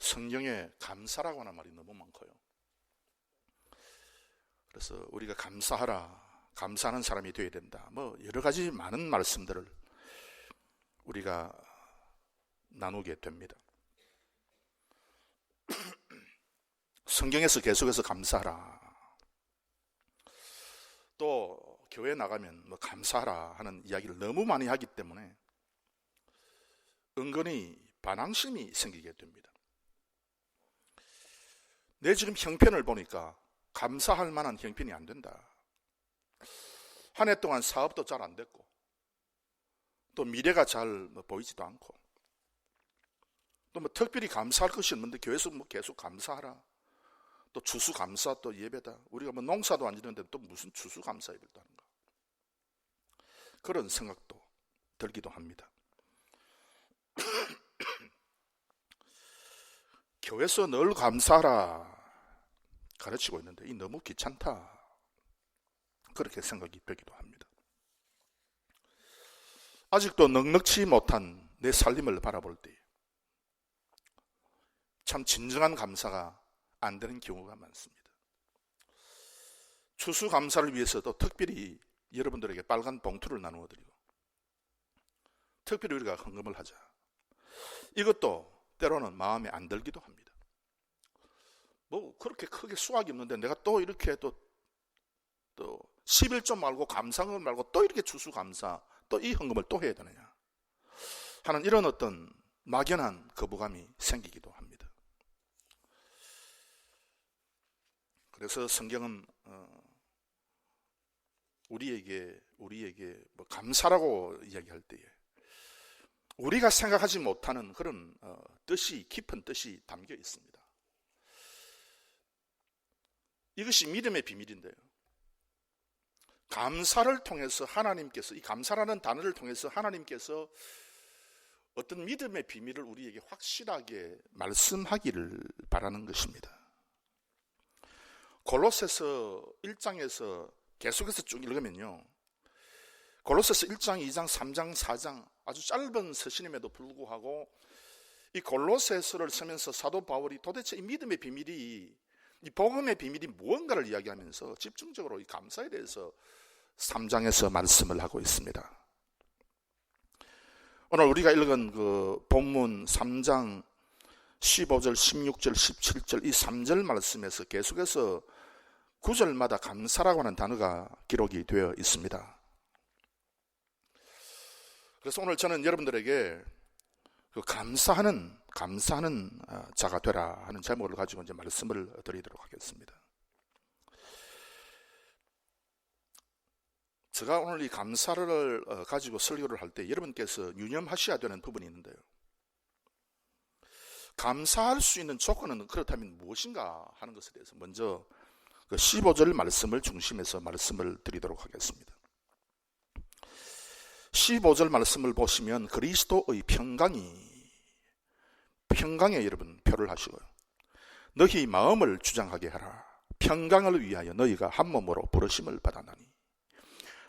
성경에 감사라고 하는 말이 너무 많고요. 그래서 우리가 감사하라, 감사하는 사람이 되어야 된다, 여러 가지 많은 말씀들을 우리가 나누게 됩니다. 성경에서 계속해서 감사하라, 또 교회 나가면 감사하라 하는 이야기를 너무 많이 하기 때문에 은근히 반항심이 생기게 됩니다. 내 지금 형편을 보니까 감사할 만한 형편이 안 된다. 한 해 동안 사업도 잘 안 됐고, 또 미래가 잘 보이지도 않고, 또 특별히 감사할 것이 없는데 교회에서 계속 감사하라, 또 추수감사, 또 예배다. 우리가 농사도 안 지는데 또 무슨 추수감사 예배를 하는가, 그런 생각도 들기도 합니다. 교회에서 늘 감사하라 가르치고 있는데 이 너무 귀찮다, 그렇게 생각이 들기도 합니다. 아직도 넉넉지 못한 내 삶을 바라볼 때 참 진정한 감사가 안 되는 경우가 많습니다. 추수감사를 위해서도 특별히 여러분들에게 빨간 봉투를 나누어 드리고, 특별히 우리가 헌금을 하자, 이것도 때로는 마음에 안 들기도 합니다. 그렇게 크게 수확이 없는데 내가 또 이렇게 또 11조 말고 감사헌금 말고 또 이렇게 추수감사, 또 이 헌금을 또 해야 되느냐 하는 이런 어떤 막연한 거부감이 생기기도 합니다. 그래서 성경은 우리에게 감사라고 이야기할 때에 우리가 생각하지 못하는 그런 깊은 뜻이 담겨 있습니다. 이것이 믿음의 비밀인데요, 감사를 통해서 하나님께서, 이 감사라는 단어를 통해서 하나님께서 어떤 믿음의 비밀을 우리에게 확실하게 말씀하기를 바라는 것입니다. 골로새서 1장에서 계속해서 쭉 읽으면요, 골로새서 1장, 2장, 3장, 4장 아주 짧은 서신임에도 불구하고 이 골로새서를 쓰면서 사도 바울이 도대체 이 믿음의 비밀이, 이 복음의 비밀이 무언가를 이야기하면서 집중적으로 이 감사에 대해서 3장에서 말씀을 하고 있습니다. 오늘 우리가 읽은 그 본문 3장 15절, 16절, 17절 이 3절 말씀에서 계속해서 9절마다 감사라고 하는 단어가 기록이 되어 있습니다. 그래서 오늘 저는 여러분들에게 그 감사하는 자가 되라 하는 제목을 가지고 이제 말씀을 드리도록 하겠습니다. 제가 오늘 이 감사를 가지고 설교를 할 때 여러분께서 유념하셔야 되는 부분이 있는데요, 감사할 수 있는 조건은 그렇다면 무엇인가 하는 것에 대해서 먼저 그 15절 말씀을 중심해서 말씀을 드리도록 하겠습니다. 15절 말씀을 보시면 그리스도의 평강에 여러분 표를 하시고요, 너희 마음을 주장하게 하라. 평강을 위하여 너희가 한 몸으로 부르심을 받았나니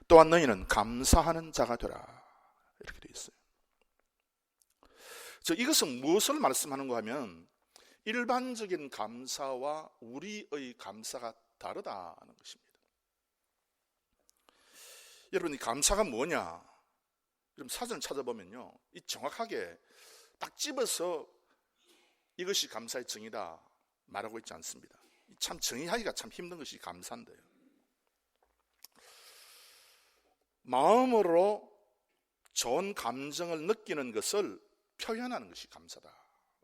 또한 너희는 감사하는 자가 되라, 이렇게 되어 있어요. 이것은 무엇을 말씀하는가 하면 일반적인 감사와 우리의 감사가 다르다는 것입니다. 여러분, 이 감사가 뭐냐? 여러분 사전을 찾아보면요, 이 정확하게 딱 집어서 이것이 감사의 정의다 말하고 있지 않습니다. 참 정의하기가 참 힘든 것이 감사인데요, 마음으로 좋은 감정을 느끼는 것을 표현하는 것이 감사다.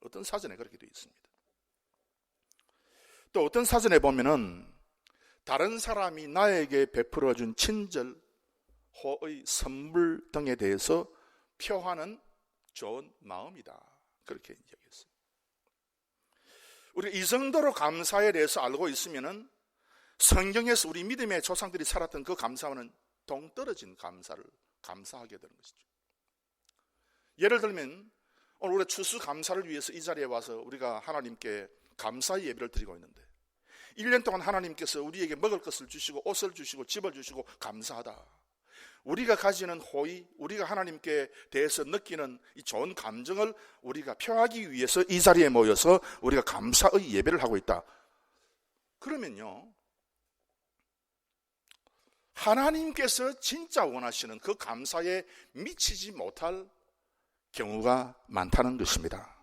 어떤 사전에 그렇게 되어 있습니다. 또 어떤 사전에 보면은 다른 사람이 나에게 베풀어준 친절, 호의, 선물 등에 대해서 표하는 좋은 마음이다, 그렇게 이야기했어요. 우리가 이 정도로 감사에 대해서 알고 있으면은 성경에서 우리 믿음의 조상들이 살았던 그 감사와는 동떨어진 감사를 감사하게 되는 것이죠. 예를 들면 오늘 우리가 추수감사를 위해서 이 자리에 와서 우리가 하나님께 감사의 예배를 드리고 있는데 1년 동안 하나님께서 우리에게 먹을 것을 주시고 옷을 주시고 집을 주시고 감사하다. 우리가 가지는 호의, 우리가 하나님께 대해서 느끼는 이 좋은 감정을 우리가 표하기 위해서 이 자리에 모여서 우리가 감사의 예배를 하고 있다. 그러면요, 하나님께서 진짜 원하시는 그 감사에 미치지 못할 경우가 많다는 것입니다.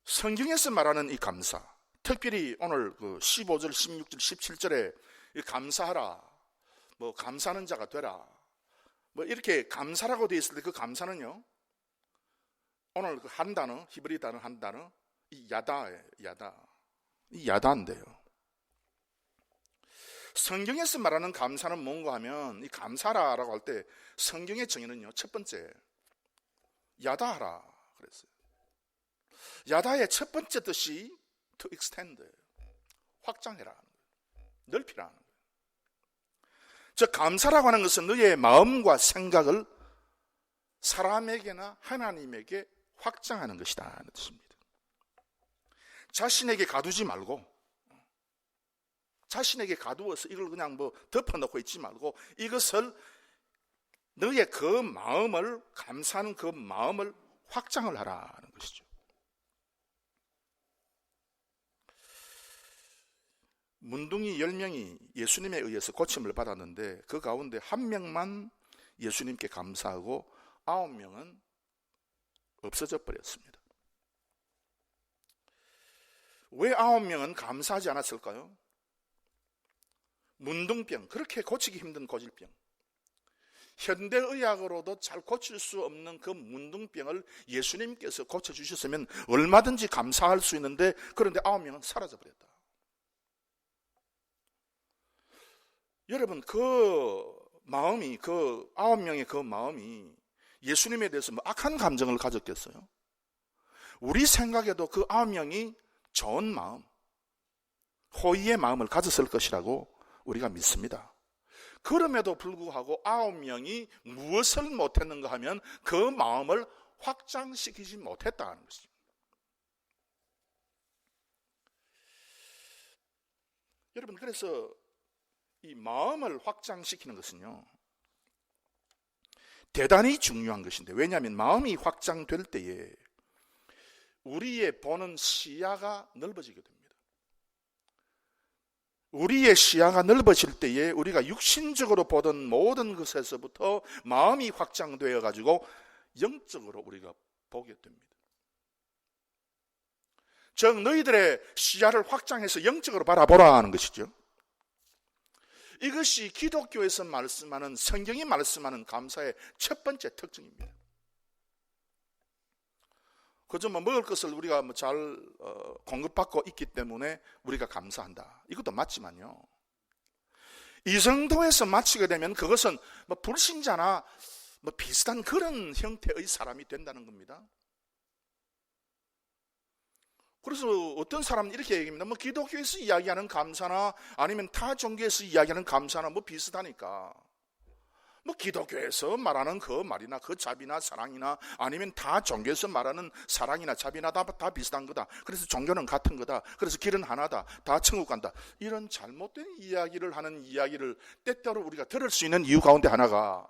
성경에서 말하는 이 감사, 특별히 오늘 그 15절, 16절, 17절에 감사하라, 뭐 감사하는 자가 되라, 뭐 이렇게 감사라고 되어 있을 때 그 감사는요, 오늘 그 한 단어, 히브리 단어 한 단어, 이 야다예요. 야다. 이 야다인데요. 성경에서 말하는 감사는 뭔가 하면, 이 감사라라고 할 때 성경의 정의는요, 첫 번째 야다하라 그랬어요. 야다의 첫 번째 뜻이 to extend, 확장해라, 넓히라. 즉 감사라고 하는 것은 너의 마음과 생각을 사람에게나 하나님에게 확장하는 것이다 하는 뜻입니다. 자신에게 가두지 말고, 자신에게 가두어서 이걸 그냥 뭐 덮어놓고 있지 말고, 이것을 너의 그 마음을, 감사하는 그 마음을 확장을 하라는 것이죠. 문둥이 10명이 예수님에 의해서 고침을 받았는데 그 가운데 한 명만 예수님께 감사하고 9명은 없어져 버렸습니다. 왜 9명은 감사하지 않았을까요? 문둥병, 그렇게 고치기 힘든 고질병, 현대의학으로도 잘 고칠 수 없는 그 문둥병을 예수님께서 고쳐주셨으면 얼마든지 감사할 수 있는데, 그런데 9명은 사라져버렸다. 여러분, 그 마음이, 그 9명의 그 마음이 예수님에 대해서 뭐 악한 감정을 가졌겠어요? 우리 생각에도 그 9명이 좋은 마음, 호의의 마음을 가졌을 것이라고 우리가 믿습니다. 그럼에도 불구하고 9명이 무엇을 못했는가 하면 그 마음을 확장시키지 못했다는 것입니다. 여러분, 그래서 이 마음을 확장시키는 것은요, 대단히 중요한 것인데, 왜냐하면 마음이 확장될 때에 우리의 보는 시야가 넓어지게 됩니다. 우리의 시야가 넓어질 때에 우리가 육신적으로 보던 모든 것에서부터 마음이 확장되어 가지고 영적으로 우리가 보게 됩니다. 즉 너희들의 시야를 확장해서 영적으로 바라보라 하는 것이죠. 이것이 기독교에서 말씀하는, 성경이 말씀하는 감사의 첫 번째 특징입니다. 그저 뭐 먹을 것을 우리가 뭐 잘 공급받고 있기 때문에 우리가 감사한다, 이것도 맞지만요, 이 정도에서 마치게 되면 그것은 뭐 불신자나 뭐 비슷한 그런 형태의 사람이 된다는 겁니다. 그래서 어떤 사람은 이렇게 얘기합니다. 뭐 기독교에서 이야기하는 감사나 아니면 타 종교에서 이야기하는 감사나 뭐 비슷하니까, 뭐 기독교에서 말하는 그 말이나 그 자비나 사랑이나 아니면 타 종교에서 말하는 사랑이나 자비나 다 비슷한 거다. 그래서 종교는 같은 거다. 그래서 길은 하나다. 다 천국 간다. 이런 잘못된 이야기를 하는 이야기를 때때로 우리가 들을 수 있는 이유 가운데 하나가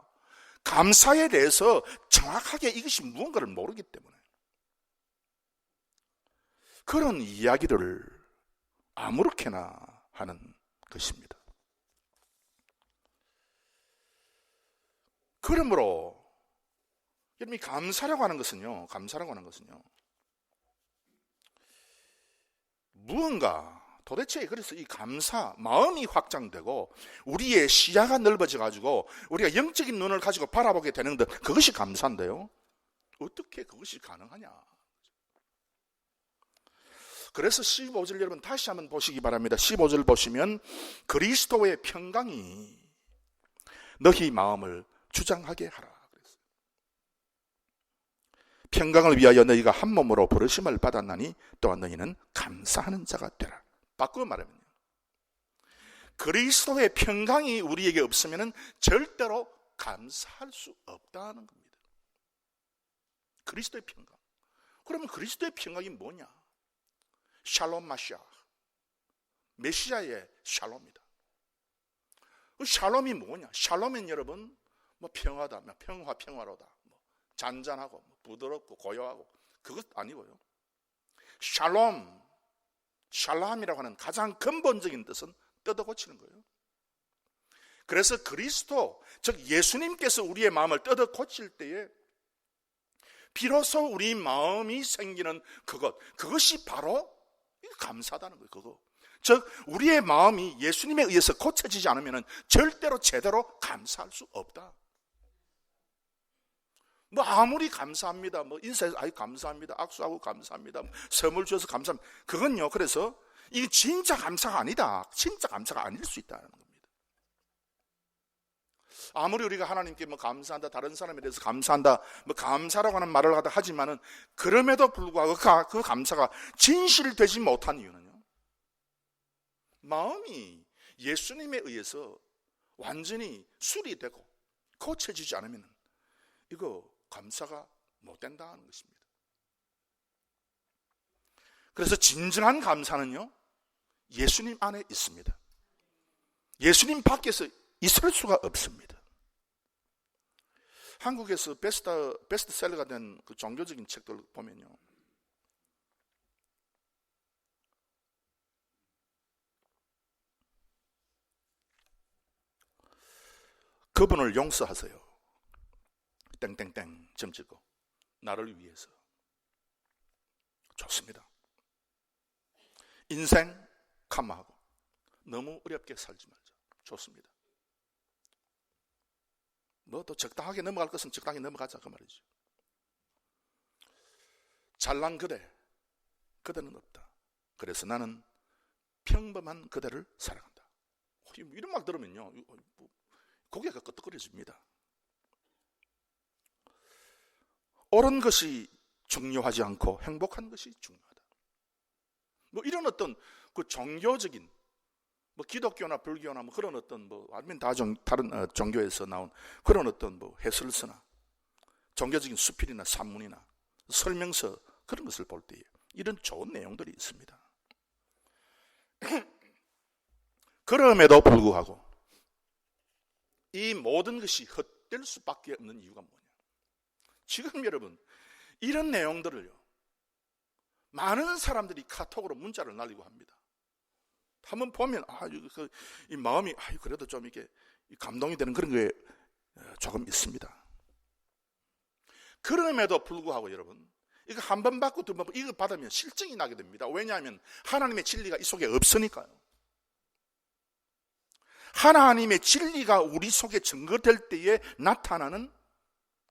감사에 대해서 정확하게 이것이 무언가를 모르기 때문에 그런 이야기를 아무렇게나 하는 것입니다. 그러므로 여러분이 감사라고 하는 것은요, 무언가 도대체, 그래서 이 감사, 마음이 확장되고 우리의 시야가 넓어져 가지고 우리가 영적인 눈을 가지고 바라보게 되는 것, 그것이 감사인데요, 어떻게 그것이 가능하냐? 그래서 15절 여러분 다시 한번 보시기 바랍니다. 15절 보시면 그리스도의 평강이 너희 마음을 주장하게 하라 그랬어요. 평강을 위하여 너희가 한 몸으로 부르심을 받았나니 또한 너희는 감사하는 자가 되라. 바꾸어 말하면요, 그리스도의 평강이 우리에게 없으면 절대로 감사할 수 없다는 겁니다. 그리스도의 평강. 그러면 그리스도의 평강이 뭐냐? 샬롬 마시아, 메시아의 샬롬이다. 그 샬롬이 뭐냐? 샬롬은 여러분 뭐 평화다, 평화로다, 뭐 잔잔하고 뭐 부드럽고 고요하고 그것 아니고요. 샬롬이라고 하는 가장 근본적인 뜻은 뜯어 고치는 거예요. 그래서 그리스도, 즉 예수님께서 우리의 마음을 뜯어 고칠 때에 비로소 우리 마음이 생기는 그것이 바로 감사하다는 거예요. 그거. 즉 우리의 마음이 예수님에 의해서 고쳐지지 않으면 절대로 제대로 감사할 수 없다. 뭐 아무리 감사합니다, 뭐 인사해서 아이 감사합니다, 악수하고 감사합니다, 선물 주셔서 감사합니다, 그건요, 그래서 이게 진짜 감사가 아니다. 진짜 감사가 아닐 수 있다는 겁니다. 아무리 우리가 하나님께 뭐 감사한다, 다른 사람에 대해서 감사한다, 뭐 감사라고 하는 말을 하지만은 그럼에도 불구하고 그 감사가 진실되지 못한 이유는요, 마음이 예수님에 의해서 완전히 수리되고 고쳐지지 않으면 이거 감사가 못 된다는 것입니다. 그래서 진정한 감사는요, 예수님 안에 있습니다. 예수님 밖에서 있을 수가 없습니다. 한국에서 베스트셀러가 된 그 종교적인 책들 보면요, 그분을 용서하세요, 땡땡땡 점 찍고, 나를 위해서. 좋습니다. 인생 캄마하고 너무 어렵게 살지 말자. 좋습니다. 뭐 또 적당하게 넘어갈 것은 적당히 넘어가자, 그 말이죠. 잘난 그대는 없다. 그래서 나는 평범한 그대를 사랑한다. 이런 말 들으면요, 고개가 끄덕거려집니다. 옳은 것이 중요하지 않고 행복한 것이 중요하다. 뭐 이런 어떤 그 종교적인, 뭐 기독교나 불교나 뭐 그런 어떤 뭐 아니면 다른 종교에서 나온 그런 어떤 뭐 해설서나 종교적인 수필이나 산문이나 설명서, 그런 것을 볼 때에 이런 좋은 내용들이 있습니다. 그럼에도 불구하고 이 모든 것이 헛될 수밖에 없는 이유가 뭐냐? 지금 여러분, 이런 내용들을요, 많은 사람들이 카톡으로 문자를 날리고 합니다. 한번 보면 이 마음이 그래도 좀 이렇게 감동이 되는 그런 게 조금 있습니다. 그럼에도 불구하고 여러분, 이거 한 번 받고 두 번 받고 이거 받으면 실증이 나게 됩니다. 왜냐하면 하나님의 진리가 이 속에 없으니까요. 하나님의 진리가 우리 속에 증거될 때에 나타나는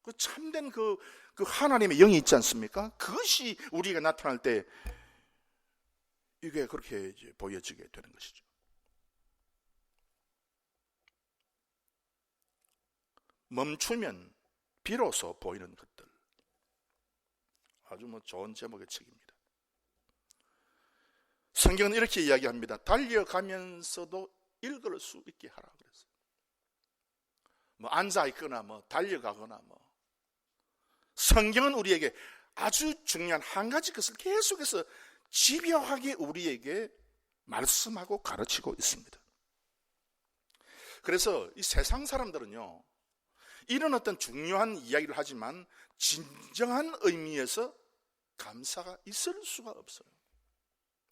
그 참된 그 하나님의 영이 있지 않습니까? 그것이 우리가 나타날 때 이게 그렇게 이제 보여지게 되는 것이죠. 멈추면 비로소 보이는 것들. 아주 뭐 좋은 제목의 책입니다. 성경은 이렇게 이야기합니다. 달려가면서도 읽을 수 있게 하라 그랬어요. 뭐 앉아 있거나 뭐 달려가거나 뭐. 성경은 우리에게 아주 중요한 한 가지 것을 계속해서 집요하게 우리에게 말씀하고 가르치고 있습니다. 그래서 이 세상 사람들은요, 이런 어떤 중요한 이야기를 하지만 진정한 의미에서 감사가 있을 수가 없어요.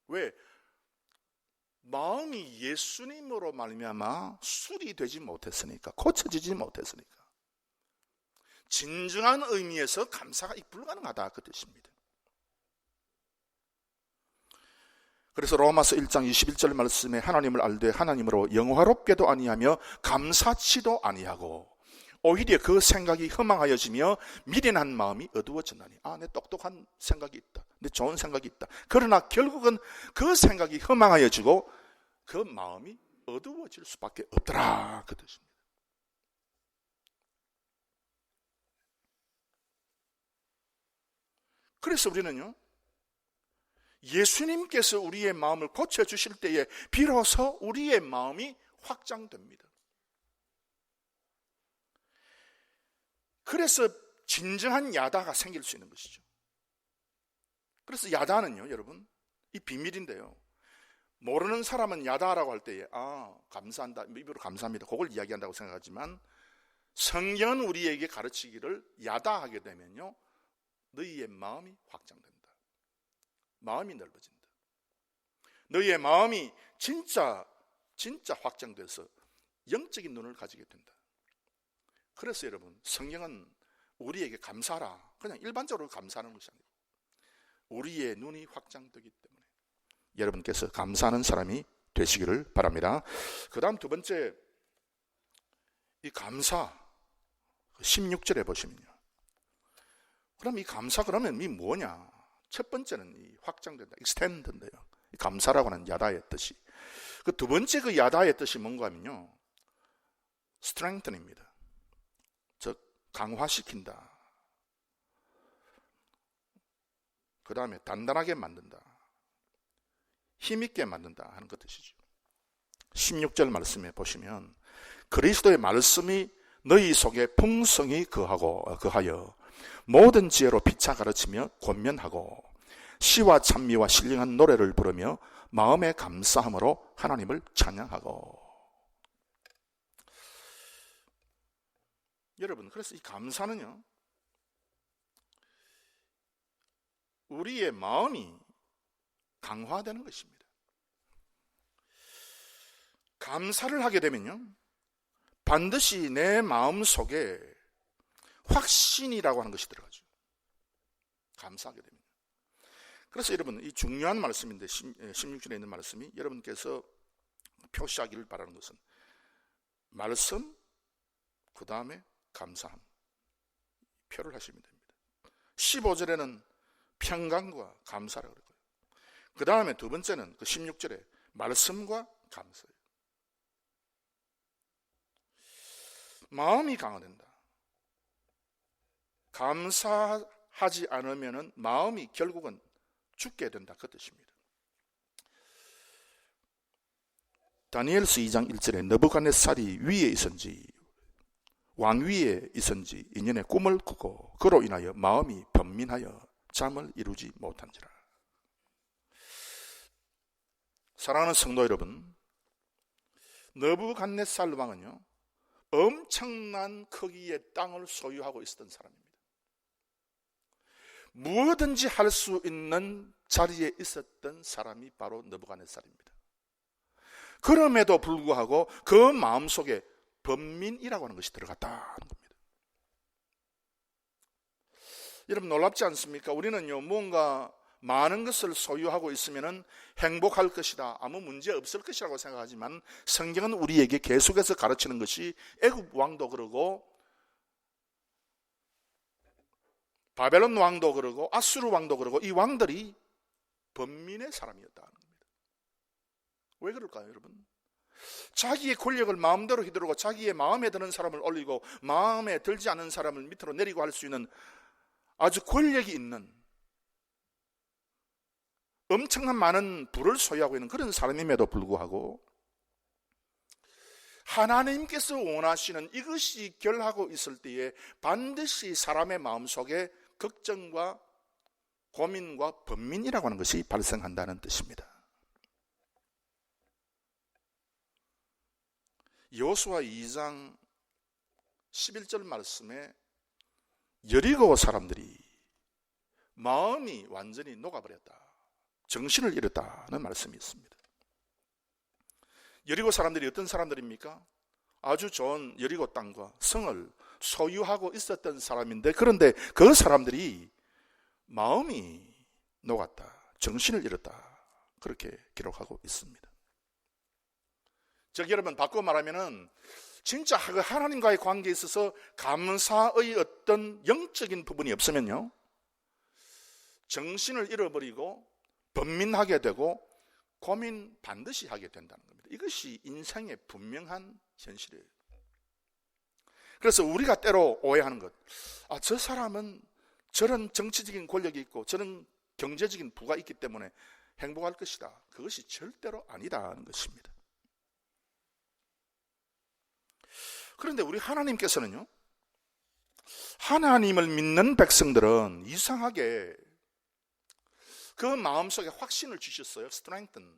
왜? 마음이 예수님으로 말미암아 수리되지 못했으니까, 고쳐지지 못했으니까. 진정한 의미에서 감사가 불가능하다, 그 뜻입니다. 그래서 로마서 1장 21절 말씀에 하나님을 알되 하나님으로 영화롭게도 아니하며 감사치도 아니하고 오히려 그 생각이 허망하여지며 미련한 마음이 어두워졌나니. 내 똑똑한 생각이 있다, 내 좋은 생각이 있다. 그러나 결국은 그 생각이 허망하여지고 그 마음이 어두워질 수밖에 없더라, 그 뜻입니다. 그래서 우리는요, 예수님께서 우리의 마음을 고쳐주실 때에 비로소 우리의 마음이 확장됩니다. 그래서 진정한 야다가 생길 수 있는 것이죠. 그래서 야다는요, 여러분, 이 비밀인데요, 모르는 사람은 야다라고 할 때에 감사한다, 입으로 감사합니다, 그걸 이야기한다고 생각하지만 성경은 우리에게 가르치기를 야다하게 되면요, 너희의 마음이 확장된다, 마음이 넓어진다, 너희의 마음이 진짜 확장돼서 영적인 눈을 가지게 된다. 그래서 여러분, 성경은 우리에게 감사하라, 그냥 일반적으로 감사하는 것이 아니고 우리의 눈이 확장되기 때문에 여러분께서 감사하는 사람이 되시기를 바랍니다. 그 다음 두 번째, 이 감사 16절에 보시면요, 그럼 이 감사 그러면 이 뭐냐? 첫 번째는 이 확장된다, extend인데요, 이 감사라고 하는 야다의 뜻이, 그 두 번째 그 야다의 뜻이 뭔가 하면요, strengthen입니다. 즉 강화시킨다, 그 다음에 단단하게 만든다, 힘있게 만든다 하는 그 뜻이죠. 16절 말씀에 보시면 그리스도의 말씀이 너희 속에 풍성히 거하여 모든 지혜로 피차 가르치며 권면하고 시와 찬미와 신령한 노래를 부르며 마음의 감사함으로 하나님을 찬양하고. 여러분, 그래서 이 감사는요, 우리의 마음이 강화되는 것입니다. 감사를 하게 되면요, 반드시 내 마음 속에 확신이라고 하는 것이 들어가죠. 감사하게 되면. 그래서 여러분, 이 중요한 말씀인데 16절에 있는 말씀이 여러분께서 표시하기를 바라는 것은 말씀, 그 다음에 감사함, 표를 하시면 됩니다. 15절에는 평강과 감사라고 그래요. 그 다음에 두 번째는 그 16절에 말씀과 감사예요. 마음이 강화된다. 감사하지 않으면 마음이 결국은 죽게 된다, 그 뜻입니다. 다니엘서 2장 1절에 느부갓네살이 위에 있은지 왕 위에 있은지 인연의 꿈을 꾸고 그로 인하여 마음이 번민하여 잠을 이루지 못한지라. 사랑하는 성도 여러분, 느부갓네살 왕은요, 엄청난 크기의 땅을 소유하고 있었던 사람입니다. 무엇든지 할 수 있는 자리에 있었던 사람이 바로 느부갓네살입니다. 그럼에도 불구하고 그 마음속에 번민이라고 하는 것이 들어갔다는 겁니다. 여러분, 놀랍지 않습니까? 우리는요, 뭔가 많은 것을 소유하고 있으면 행복할 것이다, 아무 문제 없을 것이라고 생각하지만 성경은 우리에게 계속해서 가르치는 것이 애굽 왕도 그러고 바벨론 왕도 그러고 아수르 왕도 그러고 이 왕들이 번민의 사람이었다는 겁니다. 왜 그럴까요, 여러분? 자기의 권력을 마음대로 휘두르고 자기의 마음에 드는 사람을 올리고 마음에 들지 않는 사람을 밑으로 내리고 할 수 있는 아주 권력이 있는, 엄청난 많은 부를 소유하고 있는 그런 사람임에도 불구하고 하나님께서 원하시는 이것이 결하고 있을 때에 반드시 사람의 마음속에 걱정과 고민과 번민이라고 하는 것이 발생한다는 뜻입니다. 여호수아 2장 11절 말씀에 여리고 사람들이 마음이 완전히 녹아버렸다, 정신을 잃었다는 말씀이 있습니다. 여리고 사람들이 어떤 사람들입니까? 아주 좋은 여리고 땅과 성을 소유하고 있었던 사람인데, 그런데 그 사람들이 마음이 녹았다, 정신을 잃었다, 그렇게 기록하고 있습니다. 즉 여러분, 바꿔 말하면은 진짜 하나님과의 관계에 있어서 감사의 어떤 영적인 부분이 없으면요, 정신을 잃어버리고 번민하게 되고 고민 반드시 하게 된다는 겁니다. 이것이 인생의 분명한 현실이에요. 그래서 우리가 때로 오해하는 것, 저 사람은 저런 정치적인 권력이 있고 저런 경제적인 부가 있기 때문에 행복할 것이다. 그것이 절대로 아니다는 것입니다. 그런데 우리 하나님께서는요, 하나님을 믿는 백성들은 이상하게 그 마음속에 확신을 주셨어요. strengthen,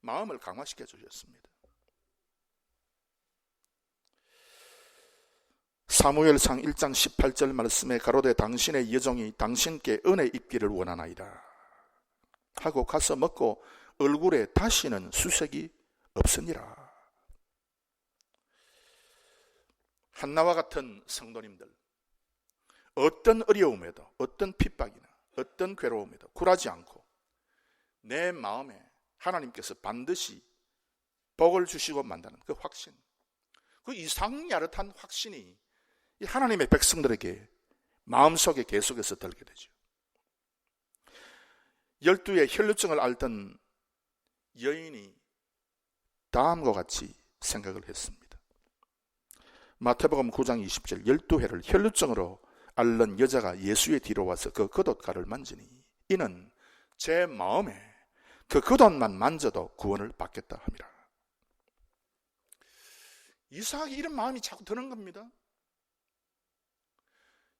마음을 강화시켜 주셨습니다. 사무엘상 1장 18절 말씀에 가로되 당신의 여종이 당신께 은혜 입기를 원하나이다 하고 가서 먹고 얼굴에 다시는 수색이 없으니라. 한나와 같은 성도님들, 어떤 어려움에도, 어떤 핍박이나 어떤 괴로움에도 굴하지 않고 내 마음에 하나님께서 반드시 복을 주시고 만다는 그 확신, 그 이상 야릇한 확신이 이 하나님의 백성들에게 마음속에 계속해서 들게 되죠. 12의 혈루증을 앓던 여인이 다음과 같이 생각을 했습니다. 마태복음 9장 20절 12회를 혈루증으로 앓는 여자가 예수의 뒤로 와서 그 겉옷가를 만지니 이는 제 마음에 그 겉옷만 만져도 구원을 받겠다 함이라. 이상하게 이런 마음이 자꾸 드는 겁니다.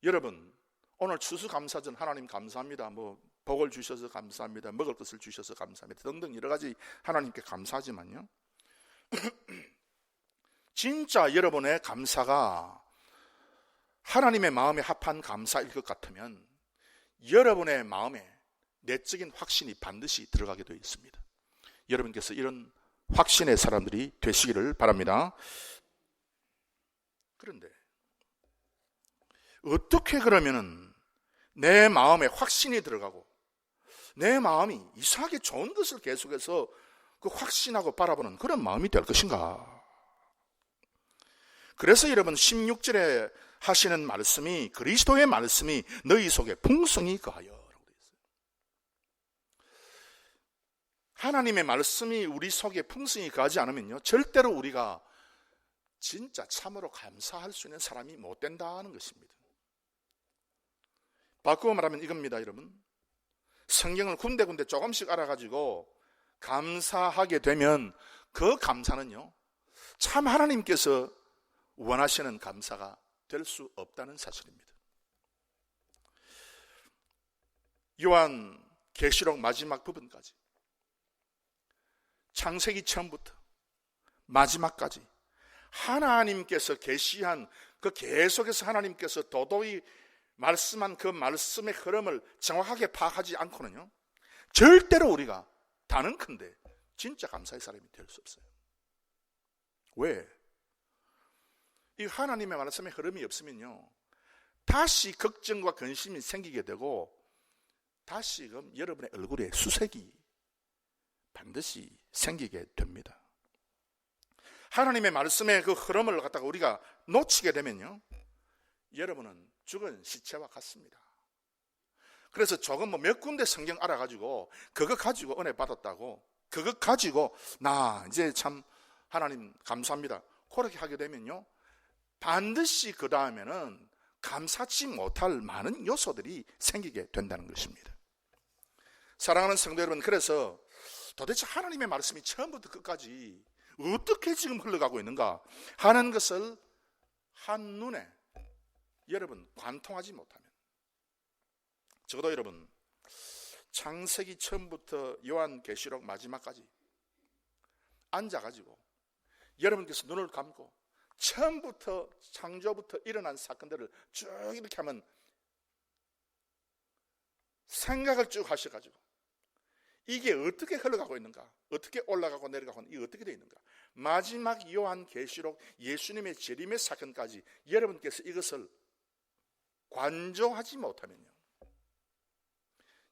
여러분, 오늘 추수감사전 하나님 감사합니다. 복을 주셔서 감사합니다. 먹을 것을 주셔서 감사합니다. 등등 여러 가지 하나님께 감사하지만요. 진짜 여러분의 감사가 하나님의 마음에 합한 감사일 것 같으면 여러분의 마음에 내적인 확신이 반드시 들어가게 되어 있습니다. 여러분께서 이런 확신의 사람들이 되시기를 바랍니다. 그런데 어떻게 그러면은 내 마음에 확신이 들어가고 내 마음이 이상하게 좋은 것을 계속해서 그 확신하고 바라보는 그런 마음이 될 것인가? 그래서 여러분 16절에 하시는 말씀이 그리스도의 말씀이 너희 속에 풍성히 거하여 라고 되어 있어요. 하나님의 말씀이 우리 속에 풍성히 거하지 않으면요 절대로 우리가 진짜 참으로 감사할 수 있는 사람이 못 된다는 것입니다. 바꾸어 말하면 이겁니다. 여러분, 성경을 군데군데 조금씩 알아가지고 감사하게 되면 그 감사는요 참 하나님께서 원하시는 감사가 될 수 없다는 사실입니다. 요한 계시록 마지막 부분까지 창세기 처음부터 마지막까지 하나님께서 계시한 그 계속해서 하나님께서 도도히 말씀한 그 말씀의 흐름을 정확하게 파악하지 않고는요 절대로 우리가 단언컨대 진짜 감사의 사람이 될 수 없어요. 왜? 이 하나님의 말씀의 흐름이 없으면요 다시 걱정과 근심이 생기게 되고 다시금 여러분의 얼굴에 수색이 반드시 생기게 됩니다. 하나님의 말씀의 그 흐름을 갖다가 우리가 놓치게 되면요 여러분은 죽은 시체와 같습니다. 그래서 조금 몇 군데 성경 알아가지고 그거 가지고 은혜 받았다고 그거 가지고 나 이제 참 하나님 감사합니다 그렇게 하게 되면요 반드시 그 다음에는 감사치 못할 많은 요소들이 생기게 된다는 것입니다. 사랑하는 성도 여러분, 그래서 도대체 하나님의 말씀이 처음부터 끝까지 어떻게 지금 흘러가고 있는가 하는 것을 한눈에 여러분 관통하지 못하면 적어도 여러분 창세기 처음부터 요한계시록 마지막까지 앉아가지고 여러분께서 눈을 감고 처음부터 창조부터 일어난 사건들을 쭉 이렇게 하면 생각을 쭉 하셔가지고 이게 어떻게 흘러가고 있는가, 어떻게 올라가고 내려가고 이게 어떻게 되어 있는가, 마지막 요한계시록 예수님의 재림의 사건까지 여러분께서 이것을 관조하지 못하면요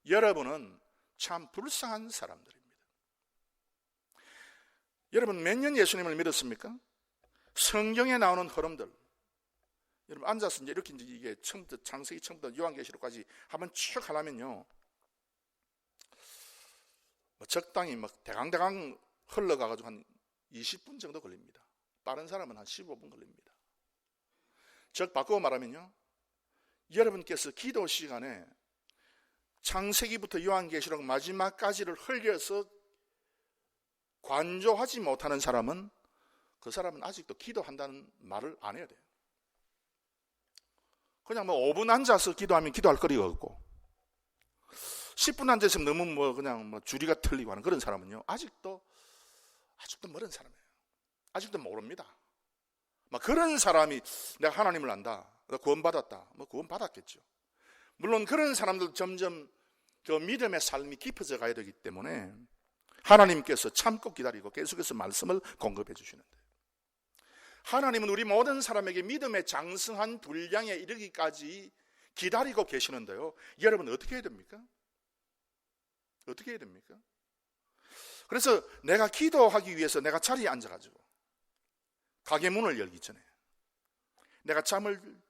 여러분은 참 불쌍한 사람들입니다. 여러분 몇 년 예수님을 믿었습니까? 성경에 나오는 흐름들 여러분 앉아서 이제 이게 처음부터 창세기 처음부터 요한계시록까지 한번 쭉 하려면요 적당히 대강대강 흘러가가지고 한 20분 정도 걸립니다. 빠른 사람은 한 15분 걸립니다. 즉 바꾸어 말하면요 여러분께서 기도 시간에 창세기부터 요한계시록 마지막까지를 흘려서 관조하지 못하는 사람은 그 사람은 아직도 기도한다는 말을 안 해야 돼요. 그냥 5분 앉아서 기도하면 기도할 거리가 없고 10분 앉아서 너무 그냥 줄이가 틀리고 하는 그런 사람은요 아직도 아직도 멀은 사람이에요. 아직도 모릅니다. 막 그런 사람이 내가 하나님을 안다, 나 구원받았다, 뭐 구원받았겠죠. 물론 그런 사람들 점점 그 믿음의 삶이 깊어져 가야 되기 때문에 하나님께서 참고 기다리고 계속해서 말씀을 공급해 주시는데, 하나님은 우리 모든 사람에게 믿음의 장성한 분량에 이르기까지 기다리고 계시는데요, 여러분 어떻게 해야 됩니까? 어떻게 해야 됩니까? 그래서 내가 기도하기 위해서 내가 자리에 앉아가지고 가게 문을 열기 전에, 내가 잠을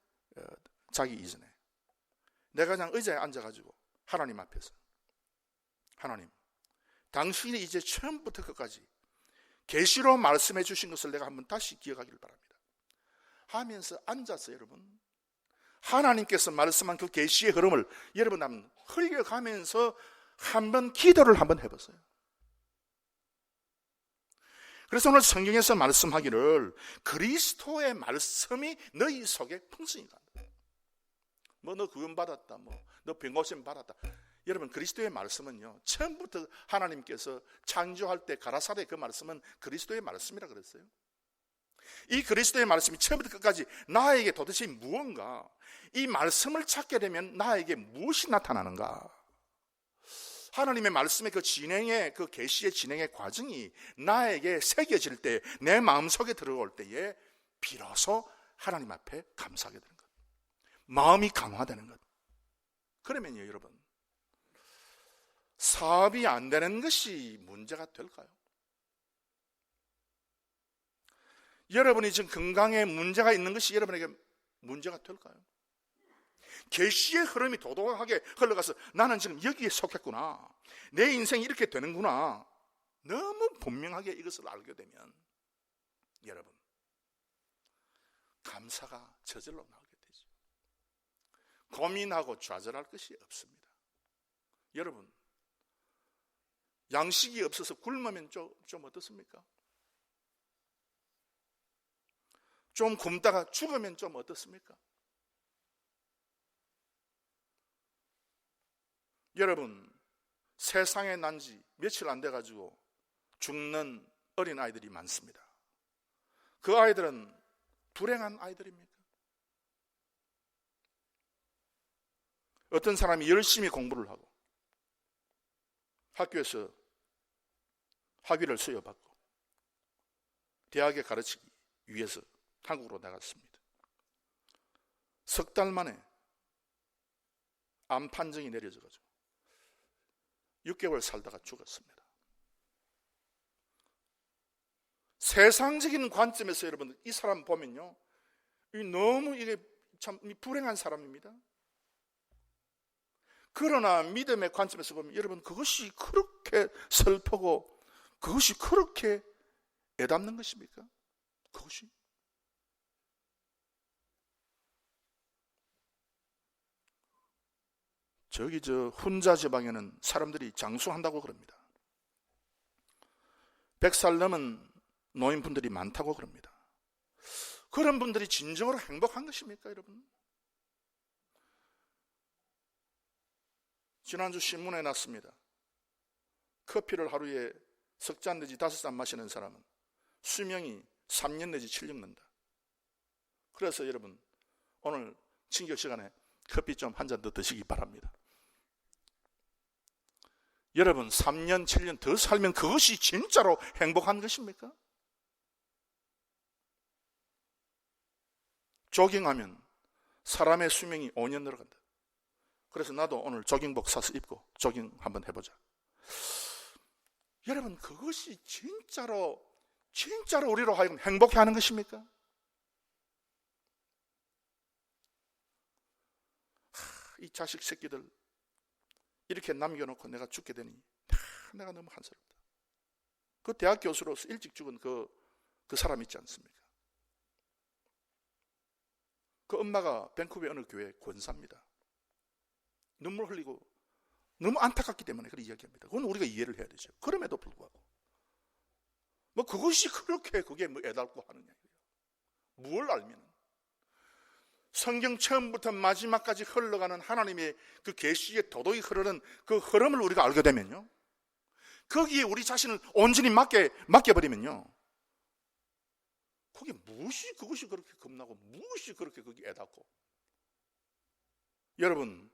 자기 이전에 내가 그냥 의자에 앉아가지고 하나님 앞에서, 하나님, 당신이 이제 처음부터 끝까지 계시로 말씀해 주신 것을 내가 한번 다시 기억하기를 바랍니다 하면서 앉아서 여러분, 하나님께서 말씀한 그 계시의 흐름을 여러분 한번 흘려가면서 한번 기도를 한번 해보세요. 그래서 오늘 성경에서 말씀하기를 그리스도의 말씀이 너희 속에 풍성히 간다. 뭐 너 구원받았다, 뭐 너 병고침 받았다. 여러분, 그리스도의 말씀은요, 처음부터 하나님께서 창조할 때 가라사대 그 말씀은 그리스도의 말씀이라 그랬어요. 이 그리스도의 말씀이 처음부터 끝까지 나에게 도대체 무언가, 이 말씀을 찾게 되면 나에게 무엇이 나타나는가, 하나님의 말씀의 그 진행의, 그 계시의 진행의 과정이 나에게 새겨질 때, 내 마음속에 들어올 때에 비로소 하나님 앞에 감사하게 되는 것, 마음이 강화되는 것. 그러면요 여러분, 사업이 안 되는 것이 문제가 될까요? 여러분이 지금 건강에 문제가 있는 것이 여러분에게 문제가 될까요? 계시의 흐름이 도도하게 흘러가서 나는 지금 여기에 속했구나, 내 인생이 이렇게 되는구나, 너무 분명하게 이것을 알게 되면 여러분, 감사가 저절로 나오게 되죠. 고민하고 좌절할 것이 없습니다. 여러분, 양식이 없어서 굶으면 좀 어떻습니까? 좀 굶다가 죽으면 좀 어떻습니까? 여러분, 세상에 난 지 며칠 안 돼가지고 죽는 어린 아이들이 많습니다. 그 아이들은 불행한 아이들입니까? 어떤 사람이 열심히 공부를 하고 학교에서 학위를 수여받고 대학에 가르치기 위해서 한국으로 나갔습니다. 석 달 만에 암 판정이 내려져가지고 6개월 살다가 죽었습니다. 세상적인 관점에서 여러분, 이 사람 보면요, 너무 이게 참 불행한 사람입니다. 그러나 믿음의 관점에서 보면 여러분, 그것이 그렇게 슬프고 그것이 그렇게 애담는 것입니까? 그것이? 저기 훈자 지방에는 사람들이 장수한다고 그럽니다. 100살 넘은 노인분들이 많다고 그럽니다. 그런 분들이 진정으로 행복한 것입니까, 여러분? 지난주 신문에 났습니다. 커피를 하루에 석 잔 내지 5잔 마시는 사람은 수명이 3년 내지 7년 는다. 그래서 여러분, 오늘 친교 시간에 커피 좀 한 잔 더 드시기 바랍니다. 여러분, 3년, 7년 더 살면 그것이 진짜로 행복한 것입니까? 조깅하면 사람의 수명이 5년 늘어간다. 그래서 나도 오늘 조깅복 사서 입고 조깅 한번 해보자. 여러분, 그것이 진짜로 우리로 하여금 행복해 하는 것입니까? 이 자식 새끼들 이렇게 남겨놓고 내가 죽게 되니 내가 너무 한스럽다. 그 대학 교수로서 일찍 죽은 그 사람 있지 않습니까? 그 엄마가 밴쿠버의 어느 교회 권사입니다. 눈물 흘리고 너무 안타깝기 때문에 그렇게 이야기합니다. 그건 우리가 이해를 해야 되죠. 그럼에도 불구하고 뭐 그것이 그렇게 그게 뭐 애달고 하느냐, 뭘 알면 성경 처음부터 마지막까지 흘러가는 하나님의 그 계시의 도덕이 흐르는 그 흐름을 우리가 알게 되면요, 거기에 우리 자신을 온전히 맡겨버리면요, 거기 그것이 그렇게 겁나고 무엇이 그렇게 거기 애닫고. 여러분,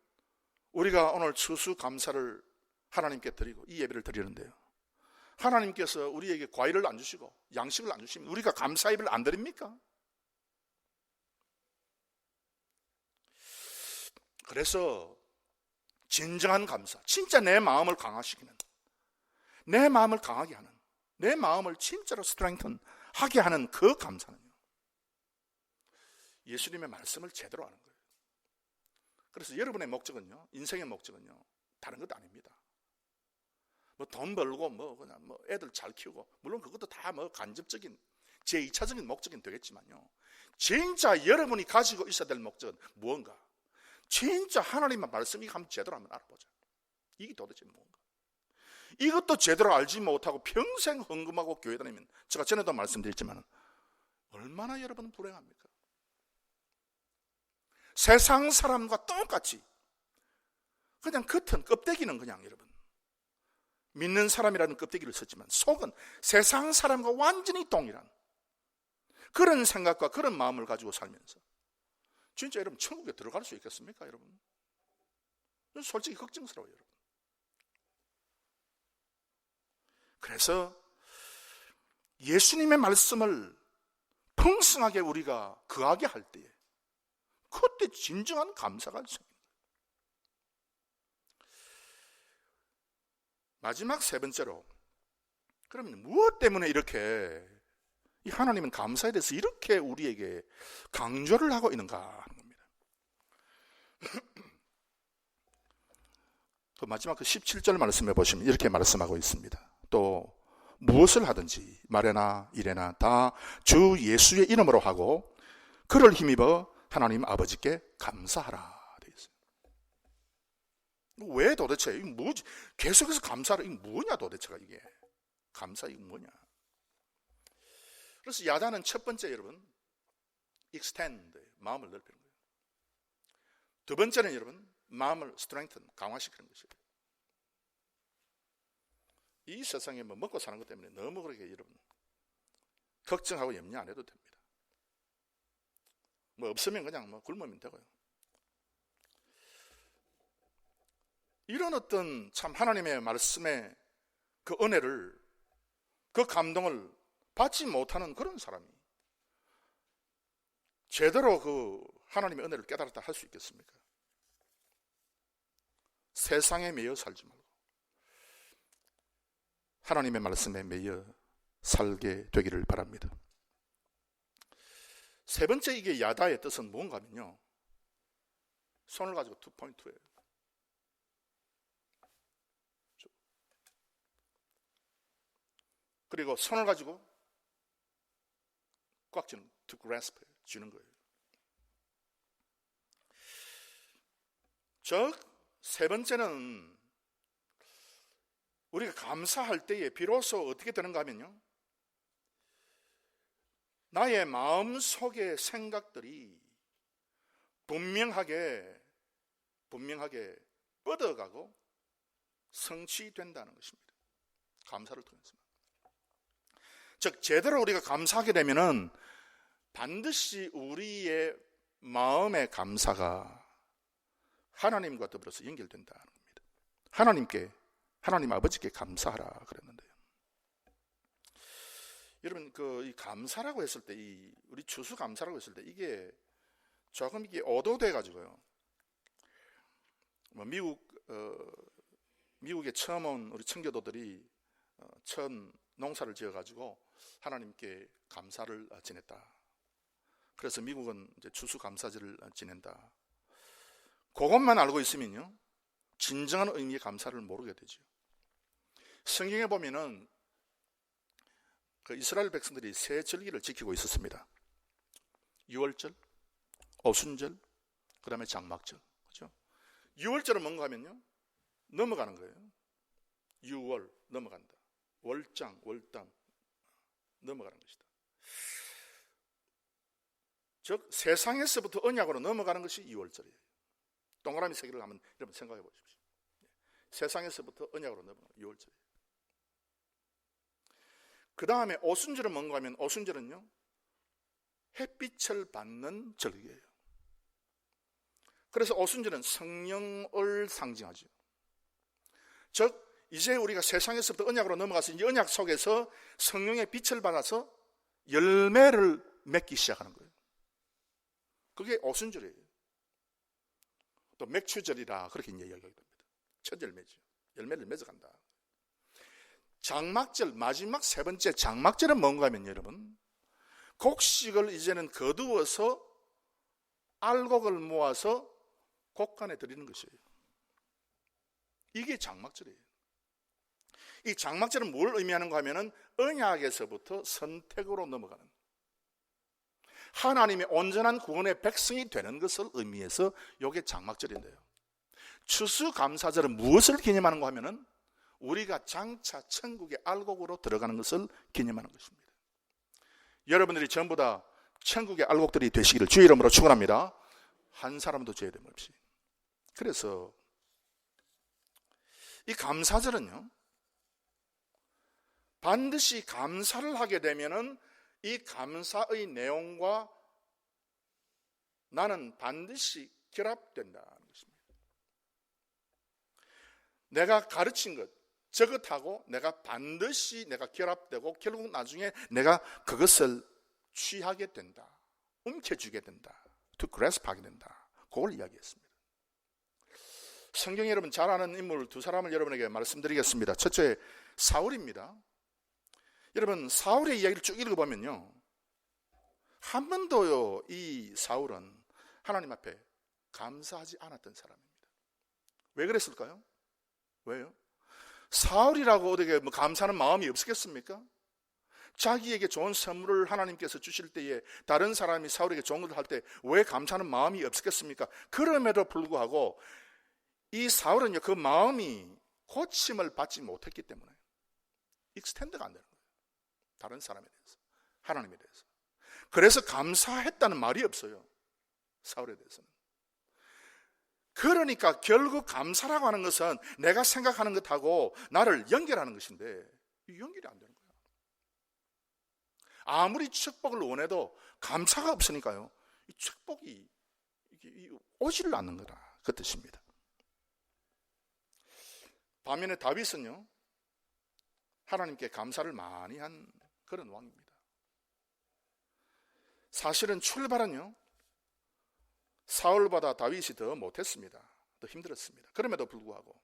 우리가 오늘 추수감사를 하나님께 드리고 이 예배를 드리는데요, 하나님께서 우리에게 과일을 안 주시고 양식을 안 주시면 우리가 감사 예배를 안 드립니까? 그래서 진정한 감사, 진짜 내 마음을 강화시키는, 내 마음을 강하게 하는, 내 마음을 진짜로 스트렝튼 하게 하는 그 감사는요, 예수님의 말씀을 제대로 하는 거예요. 그래서 여러분의 목적은요, 인생의 목적은요, 다른 것도 아닙니다. 뭐 돈 벌고 그냥 애들 잘 키우고, 물론 그것도 다 간접적인 제2차적인 목적은 되겠지만요, 진짜 여러분이 가지고 있어야 될 목적은 무언가, 진짜 하나님의 말씀이 한번 제대로 한번 알아보자. 이게 도대체 뭔가. 이것도 제대로 알지 못하고 평생 헌금하고 교회 다니면, 제가 전에도 말씀드렸지만 얼마나 여러분은 불행합니까? 세상 사람과 똑같이 그냥 겉은, 껍데기는 그냥 여러분 믿는 사람이라는 껍데기를 썼지만 속은 세상 사람과 완전히 동일한 그런 생각과 그런 마음을 가지고 살면서 진짜 여러분 천국에 들어갈 수 있겠습니까? 여러분, 솔직히 걱정스러워요. 여러분. 그래서 예수님의 말씀을 풍성하게 우리가 거하게 할 때에 그때 진정한 감사가 생깁니다. 마지막 세 번째로, 그러면 무엇 때문에 이렇게 이 하나님은 감사에 대해서 이렇게 우리에게 강조를 하고 있는가 하는 겁니다. 또 마지막 그 17절 말씀해 보시면 이렇게 말씀하고 있습니다. 또 무엇을 하든지 말에나 일에나 다 주 예수의 이름으로 하고 그를 힘입어 하나님 아버지께 감사하라 되어 있어요. 왜 도대체 이게 뭐지? 계속해서 감사를, 이게 뭐냐 도대체가, 이게 감사, 이게 뭐냐? 그래서 야단은 첫 번째, 여러분, extend, 마음을 넓히는 거예요. 두 번째는 여러분, 마음을 strengthen, 강화시키는 것이에요. 이 세상에 먹고 사는 것 때문에 너무 그렇게 여러분 걱정하고 염려 안 해도 됩니다. 없으면 그냥 굶으면 되고요. 이런 어떤 참 하나님의 말씀의 그 은혜를, 그 감동을 받지 못하는 그런 사람이 제대로 그 하나님의 은혜를 깨달았다 할 수 있겠습니까? 세상에 매여 살지 말고 하나님의 말씀에 매여 살게 되기를 바랍니다. 세 번째, 이게 야다의 뜻은 뭔가 하면요, 손을 가지고 투 포인트예요. 그리고 손을 가지고 꽉 쥐는, to grasp, 쥐는 거예요. 즉, 세 번째는 우리가 감사할 때에 비로소 어떻게 되는가 하면요, 나의 마음 속의 생각들이 분명하게 뻗어가고 성취된다는 것입니다. 감사를 통해서. 즉, 제대로 우리가 감사하게 되면은 반드시 우리의 마음의 감사가 하나님과 더불어서 연결된다는 겁니다. 하나님 아버지께 감사하라 그랬는데요. 여러분, 이 감사라고 했을 때, 우리 추수 감사라고 했을 때, 이게 조금 이게 오도돼 가지고요. 미국에 처음 온 우리 청교도들이 처음 농사를 지어 가지고 하나님께 감사를 지냈다. 그래서 미국은 이제 추수 감사절을 지낸다. 그것만 알고 있으면요, 진정한 의미의 감사를 모르게 되죠. 성경에 보면은 그 이스라엘 백성들이 세 절기를 지키고 있었습니다. 유월절, 오순절, 그 다음에 장막절. 그렇죠? 유월절은 뭔가 하면요, 넘어가는 거예요. 유월, 넘어간다. 월장, 월담, 넘어가는 것이다. 즉, 세상에서부터 언약으로 넘어가는 것이 유월절이에요. 동그라미 세 개를 한번 여러분 생각해 보십시오. 세상에서부터 언약으로 넘어가는 유월절이에요. 그 다음에 오순절은 뭔가 하면 오순절은요, 햇빛을 받는 절기예요. 그래서 오순절은 성령을 상징하죠. 즉 이제 우리가 세상에서부터 언약으로 넘어가서 이 언약 속에서 성령의 빛을 받아서 열매를 맺기 시작하는 거예요. 그게 오순절이에요. 또 맥추절이라 그렇게 이야기하게 됩니다. 첫 열매죠. 열매를 맺어간다. 장막절, 마지막 세 번째 장막절은 뭔가 하면 여러분, 곡식을 이제는 거두어서 알곡을 모아서 곡간에 드리는 것이에요. 이게 장막절이에요. 이 장막절은 뭘 의미하는가 하면은 언약에서부터 선택으로 넘어가는, 하나님의 온전한 구원의 백성이 되는 것을 의미해서 이게 장막절인데요. 추수감사절은 무엇을 기념하는가 하면은 우리가 장차 천국의 알곡으로 들어가는 것을 기념하는 것입니다. 여러분들이 전부 다 천국의 알곡들이 되시기를 주의 이름으로 축원합니다. 한 사람도 죄됨 없이. 그래서 이 감사절은요, 반드시 감사를 하게 되면은 이 감사의 내용과 나는 반드시 결합된다는 것입니다. 내가 가르친 것, 저것하고 내가 반드시 결합되고 결국 나중에 내가 그것을 취하게 된다, 움켜쥐게 된다, to grasp 하게 된다. 그걸 이야기했습니다. 성경 여러분 잘 아는 인물 두 사람을 여러분에게 말씀드리겠습니다. 첫째 사울입니다. 여러분 사울의 이야기를 쭉 읽어보면요, 한 번도요 이 사울은 하나님 앞에 감사하지 않았던 사람입니다. 왜 그랬을까요? 왜요? 사울이라고 어떻게 감사하는 마음이 없었겠습니까? 자기에게 좋은 선물을 하나님께서 주실 때에 다른 사람이 사울에게 좋은 것을 할 때 왜 감사하는 마음이 없었겠습니까? 그럼에도 불구하고 이 사울은요, 그 마음이 고침을 받지 못했기 때문에 익스텐드가 안 되는 거예요. 다른 사람에 대해서, 하나님에 대해서. 그래서 감사했다는 말이 없어요, 사울에 대해서는. 그러니까 결국 감사라고 하는 것은 내가 생각하는 것하고 나를 연결하는 것인데 이 연결이 안 되는 거예요. 아무리 축복을 원해도 감사가 없으니까요, 이 축복이 오지를 않는 거다, 그 뜻입니다. 반면에 다윗은요, 하나님께 감사를 많이 한 그런 왕입니다. 사실은 출발은요, 사울보다 다윗이 더 못했습니다. 더 힘들었습니다. 그럼에도 불구하고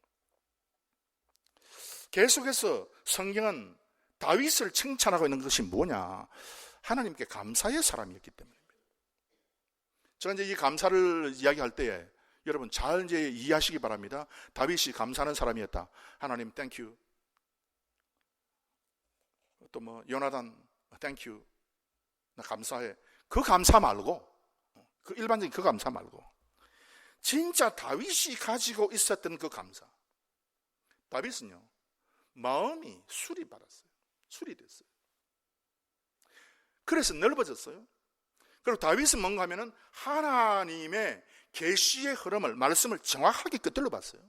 계속해서 성경은 다윗을 칭찬하고 있는 것이 뭐냐, 하나님께 감사의 사람이었기 때문입니다. 제가 이제 이 감사를 이야기할 때에 여러분 잘 이제 이해하시기 바랍니다. 다윗이 감사하는 사람이었다. 하나님 땡큐. 또 뭐 요나단 땡큐. 나 감사해. 그 감사 말고, 그 일반적인 그 감사 말고 진짜 다윗이 가지고 있었던 그 감사. 다윗은요, 마음이 수리받았어요. 수리됐어요. 그래서 넓어졌어요. 그리고 다윗은 뭔가 하면은 하나님의 계시의 흐름을, 말씀을 정확하게 꿰뚫어 봤어요.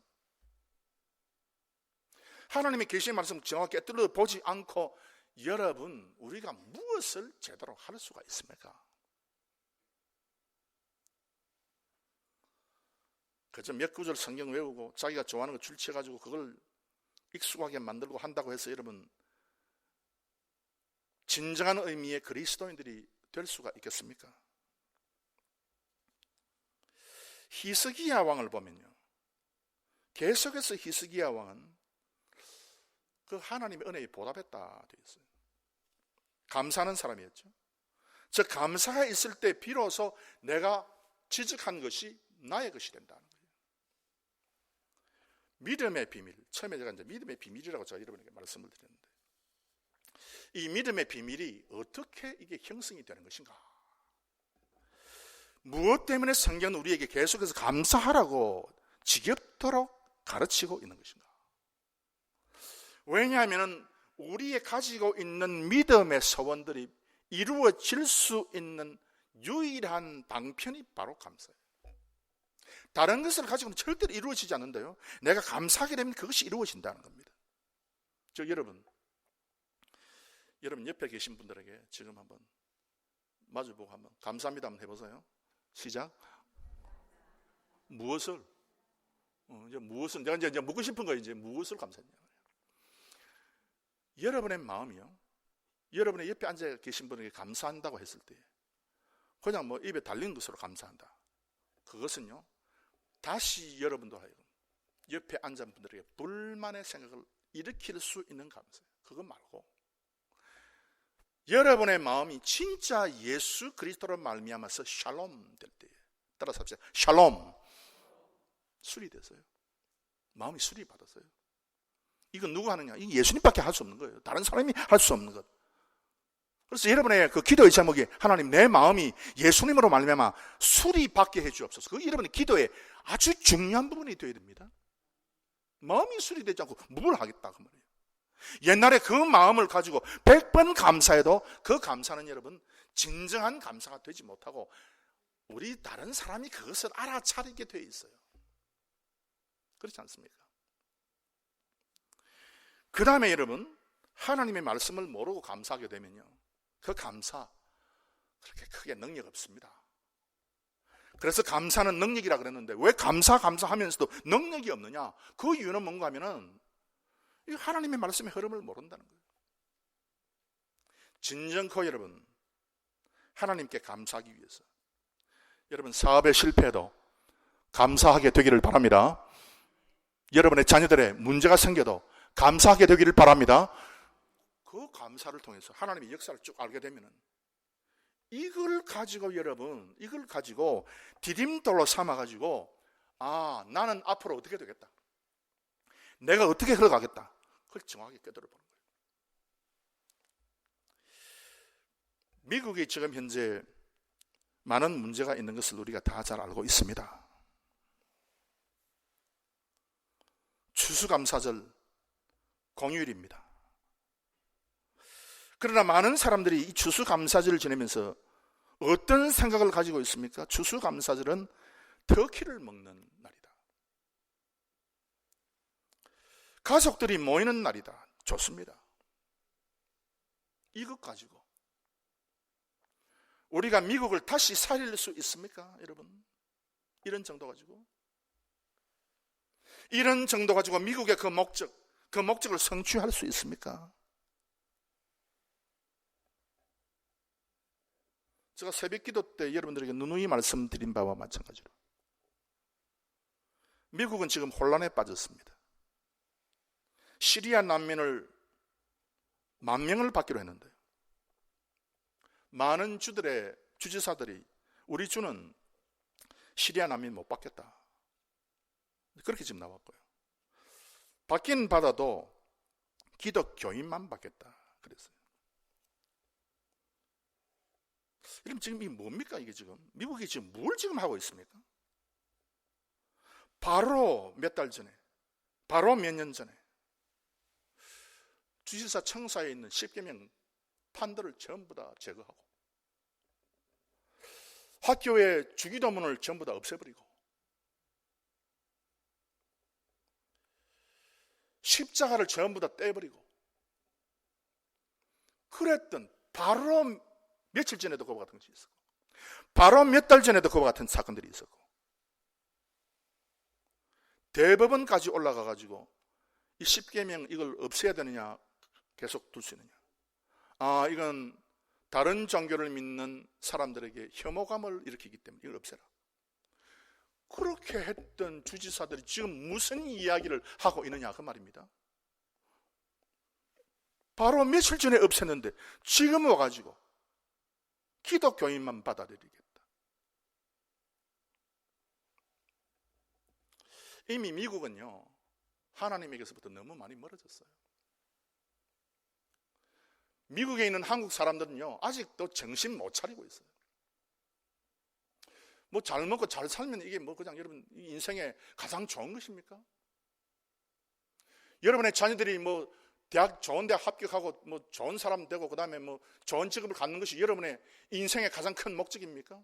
하나님의 계시의 말씀을 정확하게 꿰뚫어 보지 않고 여러분, 우리가 무엇을 제대로 할 수가 있습니까? 그저 몇 구절 성경 외우고 자기가 좋아하는 거 줄치해가지고 그걸 익숙하게 만들고 한다고 해서 여러분 진정한 의미의 그리스도인들이 될 수가 있겠습니까? 히스기야 왕을 보면요, 계속해서 히스기야 왕은 그 하나님의 은혜에 보답했다 되어 있어요. 감사하는 사람이었죠. 저 감사가 있을 때 비로소 내가 지적한 것이 나의 것이 된다는 거예요. 믿음의 비밀, 처음에 제가 이제 믿음의 비밀이라고 제가 여러분에게 말씀을 드렸는데, 이 믿음의 비밀이 어떻게 이게 형성이 되는 것인가? 무엇 때문에 성경은 우리에게 계속해서 감사하라고 지겹도록 가르치고 있는 것인가? 왜냐하면 우리의 가지고 있는 믿음의 소원들이 이루어질 수 있는 유일한 방편이 바로 감사예요. 다른 것을 가지고는 절대로 이루어지지 않는데요, 내가 감사하게 되면 그것이 이루어진다는 겁니다. 저 여러분 여러분 옆에 계신 분들에게 지금 한번 마주보고 한번 감사합니다 한번 해보세요. 시작. 무엇을? 이제 무엇을 내가 이제 묻고 싶은 거 이제 무엇을 감사했냐? 여러분의 마음이요. 여러분의 옆에 앉아 계신 분에게 감사한다고 했을 때 그냥 뭐 입에 달린 것으로 감사한다. 그것은요. 다시 여러분도 하여금 옆에 앉은 분들에게 불만의 생각을 일으킬 수 있는 감사예요. 그거 말고 여러분의 마음이 진짜 예수 그리스도로 말미암아서 샬롬 될 때에 따라서 합시다. 샬롬 수리됐어요. 마음이 수리받았어요. 이건 누가 하느냐? 이게 예수님밖에 할 수 없는 거예요. 다른 사람이 할 수 없는 것. 그래서 여러분의 그 기도의 제목이 하나님 내 마음이 예수님으로 말미암아 수리받게 해주옵소서. 그 여러분의 기도에 아주 중요한 부분이 되어야 됩니다. 마음이 수리되지 않고 뭘 하겠다 그 말이에요. 옛날에 그 마음을 가지고 100번 감사해도 그 감사는 여러분 진정한 감사가 되지 못하고 우리 다른 사람이 그것을 알아차리게 되어 있어요. 그렇지 않습니까? 그 다음에 여러분 하나님의 말씀을 모르고 감사하게 되면요 그 감사 그렇게 크게 능력 없습니다. 그래서 감사는 능력이라 그랬는데 왜 감사하면서도 능력이 없느냐? 그 이유는 뭔가 하면은 하나님의 말씀의 흐름을 모른다는 거예요. 진정코 여러분 하나님께 감사하기 위해서 여러분 사업에 실패해도 감사하게 되기를 바랍니다. 여러분의 자녀들의 문제가 생겨도 감사하게 되기를 바랍니다. 그 감사를 통해서 하나님의 역사를 쭉 알게 되면은 이걸 가지고 여러분 이걸 가지고 디딤돌로 삼아가지고 나는 앞으로 어떻게 되겠다, 내가 어떻게 흘러가겠다, 그걸 정확하게 깨달아 보는 거예요. 미국이 지금 현재 많은 문제가 있는 것을 우리가 다 잘 알고 있습니다. 추수감사절 공휴일입니다. 그러나 많은 사람들이 이 추수감사절을 지내면서 어떤 생각을 가지고 있습니까? 추수감사절은 터키를 먹는 날이다. 가족들이 모이는 날이다. 좋습니다. 이것 가지고 우리가 미국을 다시 살릴 수 있습니까? 여러분 이런 정도 가지고 미국의 그 목적을 성취할 수 있습니까? 제가 새벽 기도 때 여러분들에게 누누이 말씀드린 바와 마찬가지로 미국은 지금 혼란에 빠졌습니다. 시리아 난민을 10,000명을 받기로 했는데 많은 주지사들이 우리 주는 시리아 난민 못 받겠다 그렇게 지금 나왔고요. 받긴 받아도 기독교인만 받겠다 그랬어요. 그럼 지금 이게 뭡니까? 이게 지금 미국이 지금 뭘 지금 하고 있습니까? 바로 몇 달 전에, 바로 몇 년 전에 주지사 청사에 있는 10개명 판들을 전부 다 제거하고 학교의 주기도문을 전부 다 없애버리고 십자가를 전부 다 떼버리고 그랬던 바로 며칠 전에도 그와 같은 것이 있었고 바로 몇 달 전에도 그와 같은 사건들이 있었고 대법원까지 올라가 가지고 이 10계명 이걸 없애야 되느냐 계속 둘 수 있느냐, 이건 다른 종교를 믿는 사람들에게 혐오감을 일으키기 때문에 이걸 없애라. 그렇게 했던 주지사들이 지금 무슨 이야기를 하고 있느냐 그 말입니다. 바로 며칠 전에 없앴는데 지금 와가지고 기독교인만 받아들이겠다. 이미 미국은요 하나님에게서부터 너무 많이 멀어졌어요. 미국에 있는 한국 사람들은요 아직도 정신 못 차리고 있어요. 뭐 잘 먹고 잘 살면 이게 뭐 그냥 여러분 인생에 가장 좋은 것입니까? 여러분의 자녀들이 뭐 좋은 대학 합격하고 뭐 좋은 사람 되고 그다음에 뭐 좋은 직업을 갖는 것이 여러분의 인생의 가장 큰 목적입니까?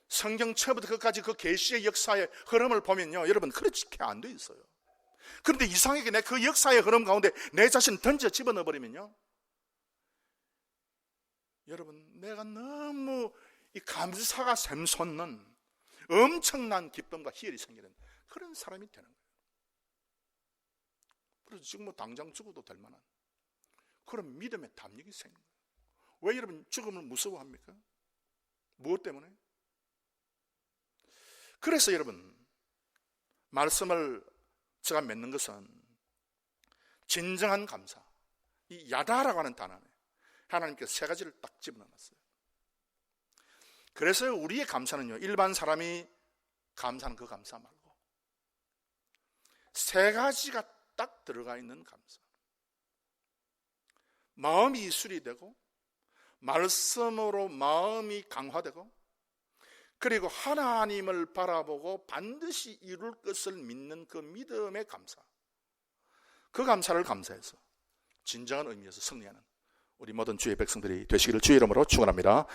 성경 처음부터 끝까지 그 계시의 역사의 흐름을 보면요 여러분 그렇게 안 돼 있어요. 그런데 이상하게 내 그 역사의 흐름 가운데 내 자신 던져 집어넣어 버리면요 여러분, 내가 너무 이 감사가 샘솟는 엄청난 기쁨과 희열이 생기는 그런 사람이 되는 거예요. 그래서 지금 뭐 당장 죽어도 될 만한 그런 믿음의 담력이 생긴 거예요. 왜 여러분 죽음을 무서워합니까? 무엇 때문에? 그래서 여러분, 말씀을 제가 맺는 것은 진정한 감사, 이 야다라고 하는 단어에 하나님께서 세 가지를 딱 집어넣었어요. 그래서 우리의 감사는요, 일반 사람이 감사하는 그 감사 말고 세 가지가 딱 들어가 있는 감사. 마음이 이술이 되고, 말씀으로 마음이 강화되고, 그리고 하나님을 바라보고 반드시 이룰 것을 믿는 그 믿음의 감사. 그 감사를 감사해서 진정한 의미에서 승리하는 우리 모든 주의 백성들이 되시기를 주의 이름으로 축원합니다.